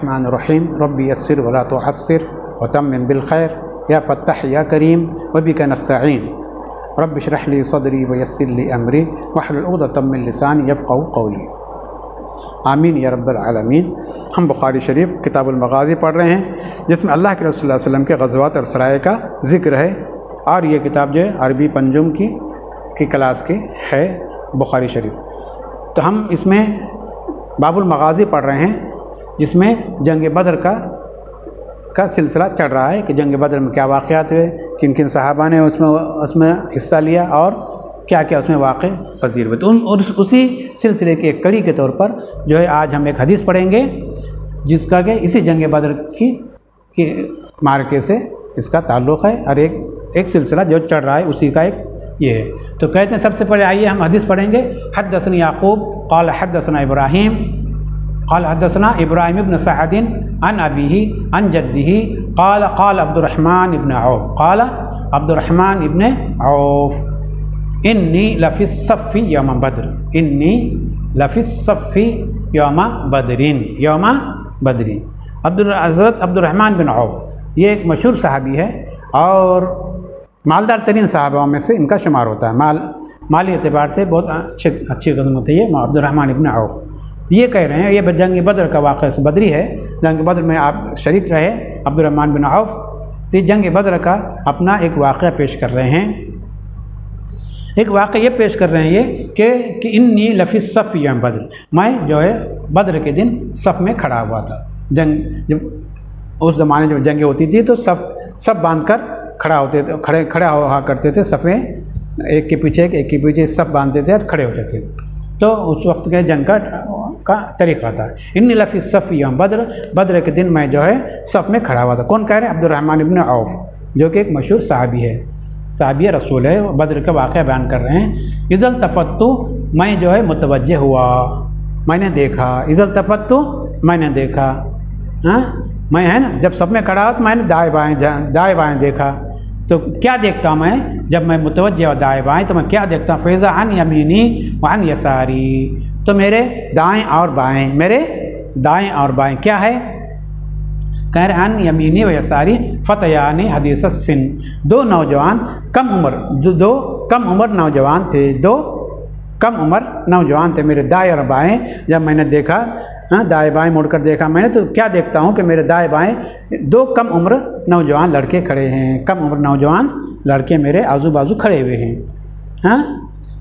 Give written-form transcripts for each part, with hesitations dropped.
बिस्मिल्लाहिर्रहमानिर्रहीम रब्बी यस्सिर वला तुअस्सिर व तम्मिम बिल खैर या फत्ताह या करीम व बिका नस्तईन रब्बि इश्रह ली सदरी व यस्सिर ली अमरी वहलुल उक़दतम मिन लिसानी यफ़क़हू क़ौली। आमीन या रब्बल आलमीन। हम बुखारी शरीफ किताबुल मग़ाज़ी पढ़ रहे हैं जिसमें अल्लाह के रसूल सल्लल्लाहु अलैहि वसल्लम के ग़ज़वात और सराय का ज़िक्र है, और ये किताब जो है अरबी पंजुम की क्लास की है बुखारी शरीफ। तो हम इसमें बाबुल मग़ाज़ी पढ़ रहे हैं जिसमें जंग बदर का सिलसिला चल रहा है कि जंग बदर में क्या वाक़यात हुए, किन किन सहाबा ने उसमें हिस्सा लिया और क्या क्या उसमें वाक़े पज़ीर हुए। तो उसी सिलसिले के एक कड़ी के तौर पर जो है आज हम एक हदीस पढ़ेंगे जिसका कि इसी जंग बदर की मार्के से इसका ताल्लुक़ है, और एक सिलसिला जो चल रहा है उसी का एक ये है। तो कहते हैं सबसे पहले आइए हम हदीस पढ़ेंगे। हद्दसना याक़ूब क़ाल हद्दसना इब्राहीम क़ाल हद्दसना इब्राहीम इब्न सअदिन अन अबीही अन जद्दिही क़ाल क़ाल अब्दुर्रहमान इब्न औफ़ क़ाल अब्दुर्रहमान इब्न औफ़ इन्नी लफ़िस सफ़ी यौम बद्र इन्नी लफ़िस सफ़ी यौम बदरिन हज़रत अब्दुर्रहमान बिन औफ़ ये एक मशहूर सहाबी है और मालदार तरीन साहबाओं में से इनका शुमार होता है। माली एतबार से बहुत अच्छी कदमत है ये अब्दुर्रहमान इब्न औफ़। ये कह रहे हैं ये जंग बदर का वाक़या बदरी है, जंग बदर में आप शरीक रहे अब्दुर्रहमान बिन औफ़। तो जंग बदर का अपना एक वाक़या पेश कर रहे हैं, एक वाक़या ये पेश कर रहे हैं ये कि इन्नी लफ़िस सफ़ यौम बद्र, मैं जो है बद्र के दिन सफ़ में खड़ा हुआ था। जंग जब उस ज़माने जब जंगें होती थी तो सब बांध कर खड़ा होते थे, खड़ा हुआ करते थे सफ़ें, एक के पीछे सब बांधते थे और खड़े होते थे। तो उस वक्त के जंग का तरीक़ा था। इन्नी लफ़िस सफ़ यौम बद्र के दिन मैं जो है सफ़ में खड़ा हुआ था। कौन कह रहे हैं? अब्दुर्रहमान इब्न औफ़ जो कि एक मशहूर सहाबी है, साहबी रसूल है, बद्र का वाक़या बयान कर रहे हैं। इज़ल तफ़त्तु मैं जो है मुतवज्जे हुआ, मैंने देखा, इज़ल तफ़त्तु मैंने देखा, मैं है ना जब सब में खड़ा हो तो मैंने दाएँ बाएँ देखा। तो क्या देखता हूँ मैं जब मैं मुतवज्जे और दाएँ बाएँ, तो मैं क्या देखता हूँ? फ़ैज़ा अन यमीनी व अन यसारी, तो मेरे दाएँ और बाएँ क्या है? कह रहे अन यमीनी व यसारी फ़तयानी हदीस सिन, दो कम उम्र नौजवान थे मेरे दाएँ और बाएँ। जब मैंने देखा दाएँ बाएँ मुड़कर देखा मैंने, तो क्या देखता हूँ कि मेरे दाएँ बाएँ दो कम उम्र नौजवान लड़के खड़े हैं, कम उम्र नौजवान लड़के मेरे आजू बाजू खड़े हुए हैं।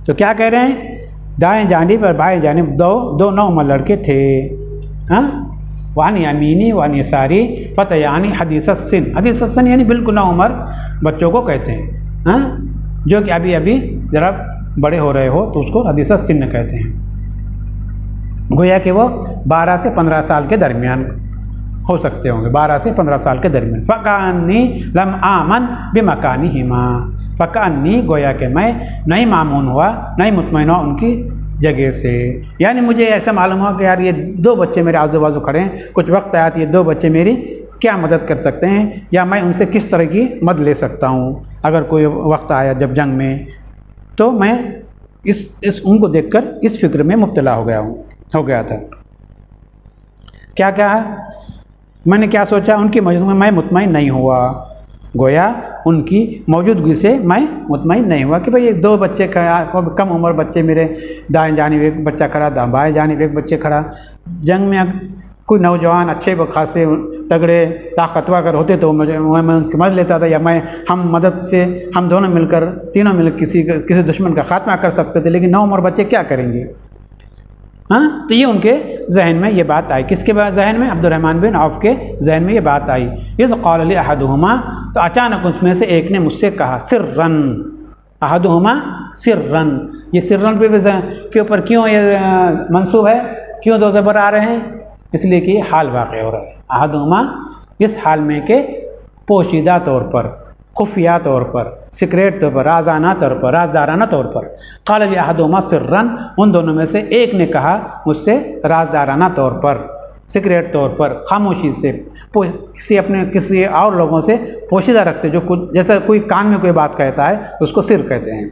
तो क्या कह रहे हैं? दाएँ जानिब और बाएँ जानिब दो नौ उम्र लड़के थे। वान यमीनी वान यसारी फ़तयानी हदीस सिन यानी बिल्कुल नौ उम्र बच्चों को कहते हैं, जो कि अभी ज़रा बड़े हो रहे हो तो उसको हदीस सिन कहते हैं। गोया कि वो 12 से 15 साल के दरमियान हो सकते होंगे, 12 से 15 साल के दरमियान। फ़कानी लम आमन बिमकानी हिमा, फ़कानी गोया कि मैं नहीं मामून हुआ, नहीं मुतमईन हुआ उनकी जगह से। यानी मुझे ऐसा मालूम हुआ कि यार ये दो बच्चे मेरे आजू बाजू खड़े हैं, कुछ वक्त आया तो ये दो बच्चे मेरी क्या मदद कर सकते हैं, या मैं उनसे किस तरह की मदद ले सकता हूँ अगर कोई वक्त आया जब जंग में। तो मैं इस उनको देखकर इस फिक्र में मुब्तला हो गया था। क्या मैंने क्या सोचा? उनकी मौजूदगी में मैं मुतमईन नहीं हुआ, गोया उनकी मौजूदगी से मैं मुतमईन नहीं हुआ कि भाई ये दो बच्चे खड़ा, कम उम्र बच्चे मेरे दाएं जानिब एक बच्चा खड़ा, बाएं जानिब एक बच्चे खड़ा। जंग में कोई नौजवान अच्छे खासे तगड़े ताकतवर अगर होते तो मैं उनकी मदद लेता था, या हम दोनों मिलकर तीनों मिलकर किसी दुश्मन का खात्मा कर सकते थे। लेकिन 9 उम्र बच्चे क्या करेंगे? तो ये उनके जहन में ये बात आई। किसके जहन में? अब्दुर्रहमान बिन औफ़ के जहन में ये बात आई। ये क़ाल ली अहदुहुमा, तो अचानक उसमें से एक ने मुझसे कहा, सिर्रन, अहदुहुमा सिर्रन। ये सिर्रन के ऊपर क्यों ये मंसूब है, क्यों दो ज़बर आ रहे हैं? इसलिए कि हाल वाक़ हो रहा है। अहदुहुमा इस हाल में के पोशीदा तौर पर, खुफिया तौर पर, सीक्रेट तौर पर, राजदाराना तौर पर। क़ाल ली अहदुहुमा सिर्रन, उन दोनों में से एक ने कहा मुझसे राजदाराना तौर पर, सीक्रेट तौर पर, खामोशी से, किसी और लोगों से पोशीदा रखते, जो कुछ जैसा कोई कान में कोई बात कहता है उसको सिर कहते हैं।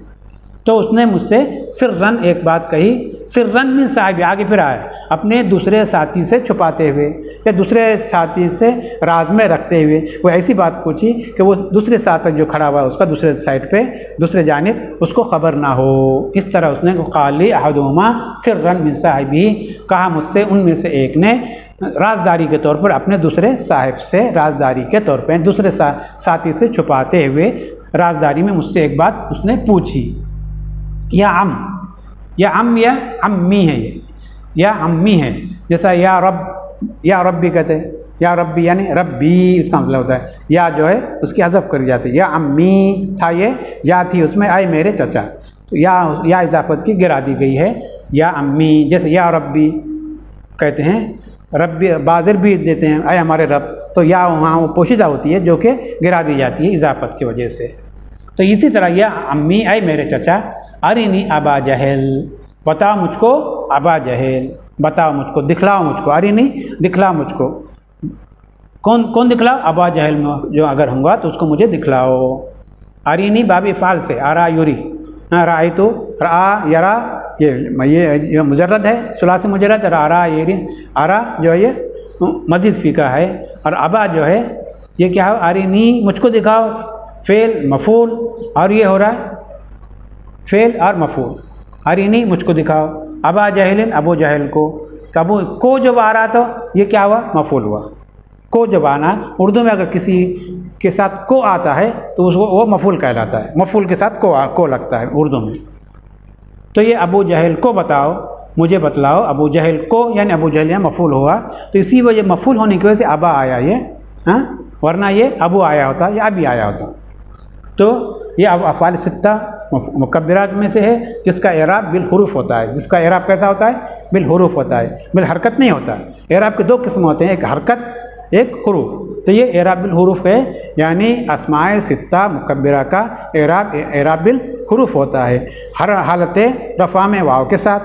तो उसने मुझसे सिर्रन एक बात कही। सिर्रन में साहिब आगे फिर आया, अपने दूसरे साथी से छुपाते हुए या दूसरे साथी से राज में रखते हुए वो ऐसी बात पूछी कि वो दूसरे साथ जो खड़ा हुआ उसका दूसरे साइड पे दूसरे जानिब उसको ख़बर ना हो। इस तरह उसने क़ाली अहदुहुमा सिर्रन मिन साहिबी, कहा मुझसे उनमें से एक ने राजदारी के तौर पर अपने दूसरे साहिब से राजदारी के तौर पर दूसरे साथी से छुपाते हुए राजदारी में मुझसे एक बात उसने पूछी। या अम्मी है ये, या अम्मी है। जैसा या रब्बी कहते हैं, या रब्बी यानी रब्बी उसका मतलब होता है या जो है उसकी हज़फ करी जाती है। या अम्मी था ये, या थी उसमें आए मेरे चचा, तो या इजाफत की गिरा दी गई है। या अम्मी जैसे या रब्बी कहते हैं, रब्बी बाज़र भी देते हैं आए हमारे रब, तो या वहाँ वो पोशीदा होती है जो कि गिरा दी जाती है इजाफत की वजह से। तो इसी तरह या अम्मी आए मेरे चचा, अरिनी अबा जहल, बताओ मुझको अबा जहल, बताओ मुझको, दिखलाओ मुझको, अरिनी दिखलाओ मुझको। कौन दिखलाओ? अबा जहल में जो अगर होगा तो उसको मुझे दिखलाओ। अरिनी बाबी फ़ाल से आरा यूरी, राई तो रा यरा, ये मुजर्रद है, सुलासी मुजर्रद, रा ये आरा जो है ये मज़ीद फ़ीका है, और अबा जो है ये क्या है? अरिनी मुझको दिखाओ, फ़ेल मफ़ूल, और ये हो रहा है फ़ेल और मफ़ूल। अरिनी मुझको दिखाओ, अबा जहलिन अबू जहल को, तो अबू को जब आ रहा तो ये क्या हुआ? मफ़ूल हुआ। को जब आना उर्दू में अगर किसी के साथ को आता है तो उसको वो मफ़ूल कहलाता है, मफ़ूल के साथ को लगता है उर्दू में। तो ये अबू जहल को बताओ, मुझे बतलाओ, अबू जहल को यानी अबू जहल यहाँ मफ़ूल हुआ, तो इसी वजह मफ़ूल होने की वजह से अबा आया ये, हाँ, वरना ये अबू आया होता या अभी आया होता। तो ये अब अफ़ाल सित्ता मुकब्बिरात में से है जिसका एराब बिल हुरूफ होता है। जिसका एराब कैसा होता है? बिल हुरूफ होता है, बिल हरकत नहीं होता है। एराब के दो किस्म होते हैं, एक हरकत एक हुरूफ। तो ये एराब बिल हुरूफ है, यानी अस्माए सित्ता मुकब्बिरा का एराब बिल हुरूफ होता है। हर हालत रफ़ा में वाव के साथ,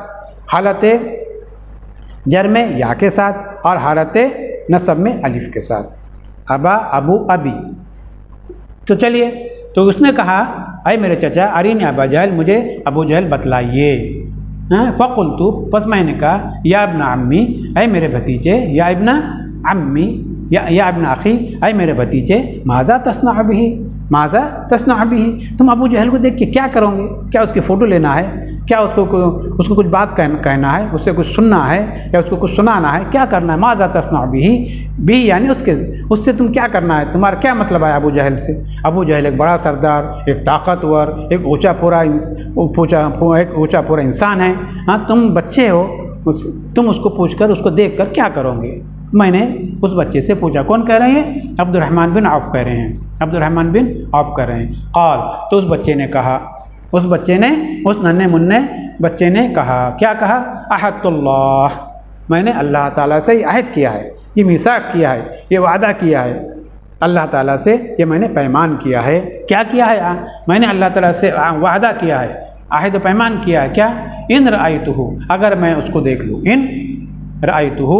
हालत जर में या के साथ, और हालत नसब में अलिफ के साथ। अबा अबू अबी। तो चलिए, तो उसने कहा अय मेरे चचा अरीन अबा जहल, मुझे अबू जहल बतलाइए। फ़क़ुल्तु, बस मैंने कहा या इब्न अम्मी, अय मेरे भतीजे, या इब्न अम्मी, या इब्न अख़ी, अय मेरे भतीजे, माज़ा तस्ना बिही, माज़ा तस्ना बिही, तुम अबू जहल को देख के क्या करोगे? क्या उसकी फ़ोटो लेना है? क्या उसको कुछ बात कहना है? उससे कुछ सुनना है या उसको कुछ सुनाना है? क्या करना है? माज़ा तस्ना बिही, भी यानी उससे तुम क्या करना है? तुम्हारा क्या मतलब है अबू जहल से? अबू जहल एक बड़ा सरदार, एक ताकतवर, एक ऊँचा पूरा इंसान है। हाँ, तुम बच्चे हो, तुम उसको पूछकर उसको देखकर क्या करोगे? मैंने उस बच्चे से पूछा। कौन कह रहे हैं? अब्दुर्रहमान बिन औफ कह रहे हैं, अब्दुर्रहमान बिन औफ कह रहे हैं। क़ाल, तो उस बच्चे ने कहा, उस नन्हे मुन्ने बच्चे ने कहा, क्या कहा? अहदुल्लाह, मैंने अल्लाह ताला से अहद किया है, ये मीसाक किया है, ये वादा किया है अल्लाह ताला से, ये मैंने पैमान किया है। क्या किया है? मैंने अल्लाह ताला से वादा किया है, अहद पैमान किया है। क्या? इन रअयतुहु, अगर मैं उसको देख लूँ, इन रअयतुहु,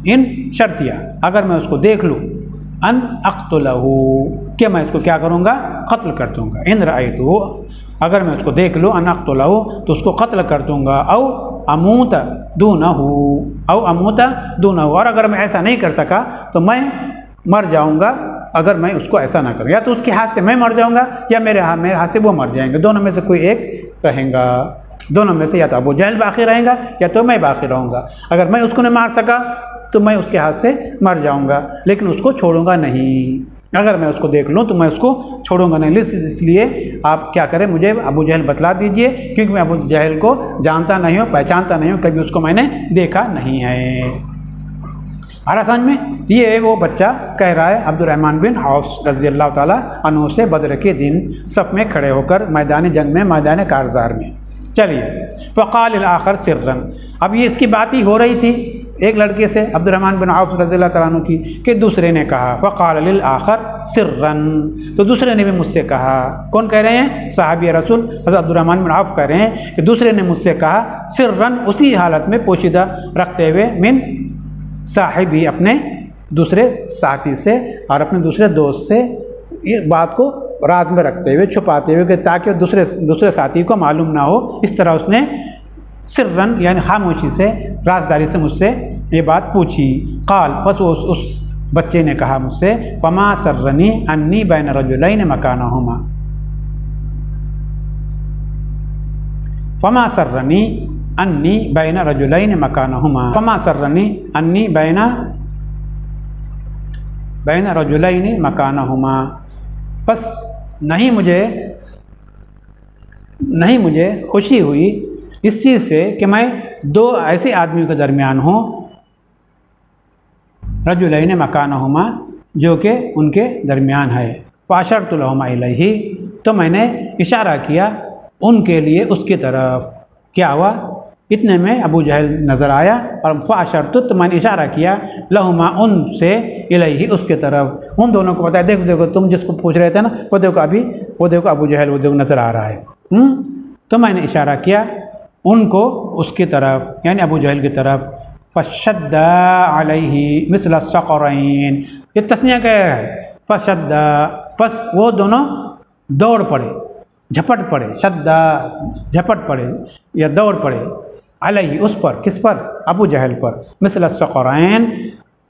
इन शर्तिया, अगर मैं उसको देख लूँ, अन अक़्तुलहु, कि मैं उसको क्या करूँगा? क़त्ल कर दूँगा। इन रअयतुहु, अगर मैं उसको देख लूँ, अन अक़्तुलहु, तो उसको क़त्ल कर दूँगा। औ अमूत दूनहु, औ अमूत दूनहु, और अगर मैं ऐसा नहीं कर सका तो मैं मर जाऊँगा, अगर मैं उसको ऐसा ना करूँ। या तो उसके हाथ से मैं मर जाऊँगा या मेरे हाथ से वो मर जाएंगे, दोनों में से कोई एक रहेगा। दोनों में से या तो अबू जहल बाकी रहेगा या तो मैं बाकी रहूँगा। अगर मैं उसको नहीं मार सका तो मैं उसके हाथ से मर जाऊँगा, लेकिन उसको छोड़ूंगा नहीं। अगर मैं उसको देख लूँ तो मैं उसको छोड़ूंगा नहीं। इसलिए आप क्या करें, मुझे अबू जहल बतला दीजिए, क्योंकि मैं अबू जहल को जानता नहीं हूँ, पहचानता नहीं हूँ, कभी उसको मैंने देखा नहीं है। हमारा समझ में ये वो बच्चा कह रहा है अब्दुर्रहमान बिन औफ रज़ी अल्लाह ताला अन्हु से बदर के दिन सफ़ में खड़े होकर मैदान जंग में, मैदान कारज़ार में। चलिए, फ़क़ाल आखर सिर्रन, अब ये इसकी बात ही हो रही थी एक लड़के से अब्दुर्रहमान बिन औफ रज़ी अल्लाह ताला अन्हु की, कि दूसरे ने कहा फ़क़ाल लिल आखर सिर्रन, तो दूसरे ने भी मुझसे कहा। कौन कह रहे हैं? सहाबी रसूल हज़रत अब्दुर्रहमान बिन औफ कह रहे हैं कि दूसरे ने मुझसे कहा सिर्रन, उसी हालत में पोशीदा रखते हुए, मिन साहिब ही, अपने दूसरे साथी से और अपने दूसरे दोस्त से ये बात को राज में रखते हुए, छुपाते हुए, ताकि दूसरे साथी को मालूम ना हो। इस तरह उसने सिर्रन यानी खामोशी से, राजदारी से मुझसे ये बात पूछी। काल, बस उस बच्चे ने कहा मुझसे, फमा सर्रनी अन्नी बैन रजुलैन मकानहुमा, फमा सर्रनी अन्नी बैन रजुलैन मकानहुमा, फमा सर्रनी अन्नी बैन रजुलैन मकानहुमा, बस नहीं मुझे खुशी हुई इस चीज़ से कि मैं दो ऐसे आदमियों के दरमियान हूँ, रजुलैन मकानहुमा, जो कि उनके दरमियान है। फाशरतु लहुमा इलैहि, तो मैंने इशारा किया उनके लिए उसकी तरफ। क्या हुआ, इतने में अबू जहल नज़र आया और फाशरतु, तो मैंने इशारा किया, लहुमा, उनसे, इलैहि, उसके तरफ। उन दोनों को बताया, देखो देखो तुम जिसको पूछ रहे थे ना, वो देखो अबू जहल, वो देखो नज़र आ रहा है। तो मैंने इशारा किया उनको उसकी तरफ, यानी अबू जहल की तरफ। फशद्दा अलैहि मिस्ल सक़रैन, ये तस्निया क्या है, फशद्दा, बस वो दोनों दौड़ पड़े, झपट पड़े, शद्दा झपट पड़े या दौड़ पड़े, अलैहि, उस पर, किस पर, अबू जहल पर, मिस्ल सक़रैन,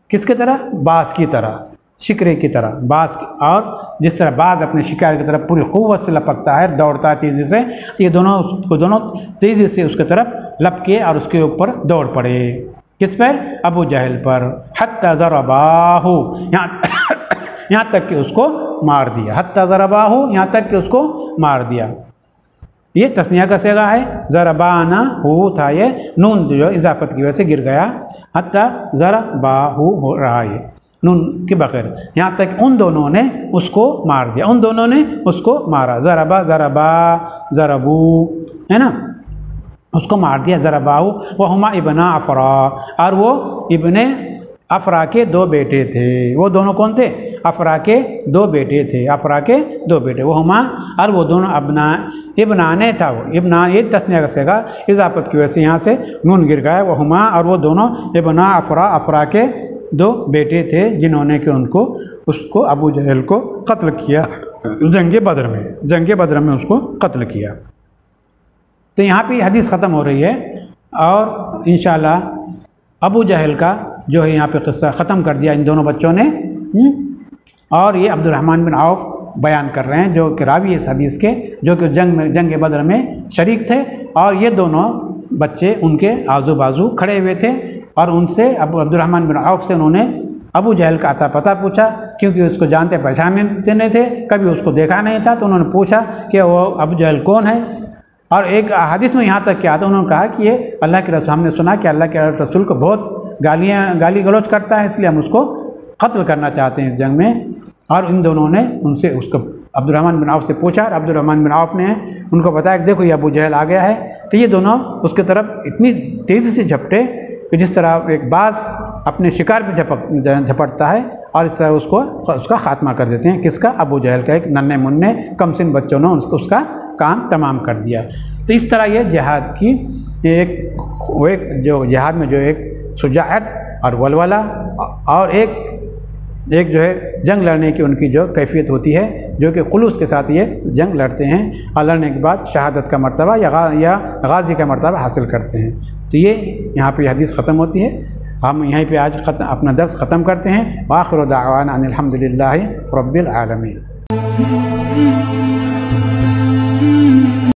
किसकी तरह, बाज़ की तरह, शिकरे की तरह, बाज़ की, और जिस तरह बाज़ अपने शिकार की तरफ पूरी क़ुव्वत से लपकता है, दौड़ता है तेज़ी से, तो ये दोनों तेज़ी से उसकी तरफ लपके और उसके ऊपर दौड़ पड़े। किस पर, अबू जहल पर। हत्ता ज़रबाहु, यहाँ तक कि उसको मार दिया। हत्ता ज़रबाहु, यहाँ तक कि उसको मार दिया। ये तस्निया का सेगा है, ज़रबाना हो था, ये नून जो इजाफत की वजह से गिर गया, हत्ता ज़रबाहु हो रहा है नून के बगैर। यहाँ तक उन दोनों ने उसको मार दिया, उन दोनों ने उसको मारा। ज़रबा, ज़रबा, ज़रबू, है ना, उसको मार दिया। ज़रबाहु वहुमा इब्ना अफ़रा, और वो इब्ने अफ़रा के दो बेटे थे। वो दोनों कौन थे, अफ़रा के दो बेटे थे, अफ़रा के दो बेटे, वहुमा, और वो दोनों इब्नाने था, वो इब्ना, ये तस्निया का सेगा, इजाफत की वजह से यहाँ से नून गिर गया। वहुमा, और वो दोनों इब्ना अफ़रा, अफ़रा के दो बेटे थे, जिन्होंने कि उसको अबू जहल को कत्ल किया जंग बदर में उसको कत्ल किया। तो यहाँ पे हदीस ख़त्म हो रही है और इंशाअल्लाह अबू जहल का जो है यहाँ पे क़िस्सा ख़त्म कर दिया इन दोनों बच्चों ने। और ये अब्दुर्रहमान बिन औफ बयान कर रहे हैं, जो कि रावी इस हदीस के, जो कि जंग बदर में शरीक थे, और ये दोनों बच्चे उनके आजू बाजू खड़े हुए थे। और उनसे अब्दुर्रहमान बिन औफ से उन्होंने अबू जहल का अता पता पूछा, क्योंकि उसको जानते पहचानते नहीं थे, कभी उसको देखा नहीं था। तो उन्होंने पूछा कि वो अबू जहल कौन है। और एक हदीस में यहाँ तक क्या आता, उन्होंने कहा कि ये अल्लाह के रसूल, हमने सुना कि अल्लाह के रसूल को बहुत गाली गलौज करता है, इसलिए हम उसको कत्ल करना चाहते हैं इस जंग में। और इन दोनों ने उनसे उसको अब्दुर्रहमान बिन औफ से पूछा, और अब्दुर्रहमान बिन औफ ने उनको बताया कि देखो ये अबू जहल आ गया है। तो ये दोनों उसकी तरफ इतनी तेज़ी से झपटे कि जिस तरह एक बाज़ अपने शिकार पर झपटता है, और इस तरह उसका ख़ात्मा कर देते हैं। किसका, अबू जहल का। एक नन्हे मुन्ने कमसिन बच्चों ने उसका काम तमाम कर दिया। तो इस तरह ये जिहाद की एक जो जिहाद में जो एक शुजाअत और वलवला और एक जो है जंग लड़ने की उनकी जो कैफियत होती है, जो कि खुलूस के साथ ये जंग लड़ते हैं, और लड़ने के बाद शहादत का मर्तबा या गाजी का मर्तबा हासिल करते हैं। तो ये यहाँ पे हदीस ख़त्म होती है। हम यहीं पे आज अपना दर्स ख़त्म करते हैं। व आखिर दावाना अनिल हम्दुलिल्लाहि रब्बिल आलमीन।